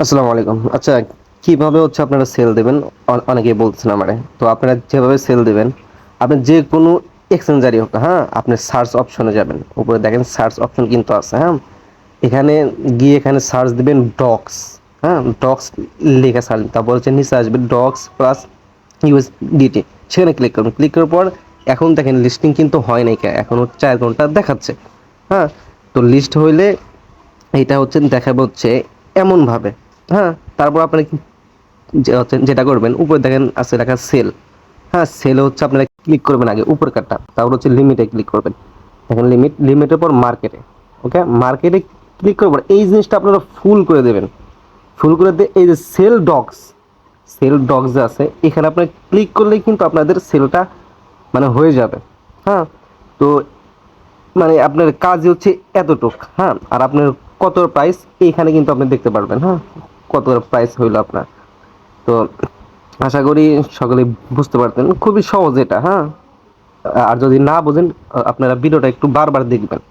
আসসালামু আলাইকুম। আচ্ছা, কিভাবে হচ্ছে আপনারা সেল দিবেন? অনেকেই বলতেছেন আমারে। তো আপনারা যেভাবে সেল দিবেন, আপনি যে কোনো এক্সচেঞ্জারই হোক, হ্যাঁ? আপনি সার্চ অপশনে যাবেন। উপরে দেখেন সার্চ অপশন কিন্তু আছে, হ্যাঁ? এখানে গিয়ে এখানে সার্চ দিবেন ডক্স, হ্যাঁ? ডক্স লিখে সার্চ তারপর হচ্ছে নিচে আসবে ডক্স প্লাস ইউএসডিটি। সেখানে ক্লিক করুন। ক্লিক করার পর এখন দেখেন লিস্টিং কিন্তু হয় নাই এখনো 4 ঘন্টা দেখাচ্ছে, হ্যাঁ? তো লিস্ট হইলে এইটা হচ্ছে দেখাবে হচ্ছে এমনভাবে, হ্যাঁ? তারপর আপনারা যেটা করবেন উপরে দেখেন আছে লেখা সেল, হ্যাঁ? সেলে হচ্ছে আপনারা ক্লিক করবেন আগে উপর কাটটা, তারপর হচ্ছে লিমিটে ক্লিক করবেন। দেখেন লিমিটের পর মার্কেটে, ওকে? মার্কেটে ক্লিক করবেন, এই জিনিসটা আপনারা ফুল করে দেবেন। ফুল করে দিয়ে এই যে সেল ডগস যে আছে এখানে আপনার ক্লিক করলেই কিন্তু আপনাদের সেলটা মানে হয়ে যাবে, হ্যাঁ? তো মানে আপনার কাজ হচ্ছে এতটুক, হ্যাঁ? আর আপনার কত প্রাইস এইখানে কিন্তু আপনি দেখতে পারবেন, হ্যাঁ? কত প্রাইস হইলো আপনার। তো আশা করি সকলে বুঝতে পারতেন, খুবই সহজ এটা, হ্যাঁ? আর যদি না বোঝেন আপনারা ভিডিওটা একটু বারবার দেখবেন।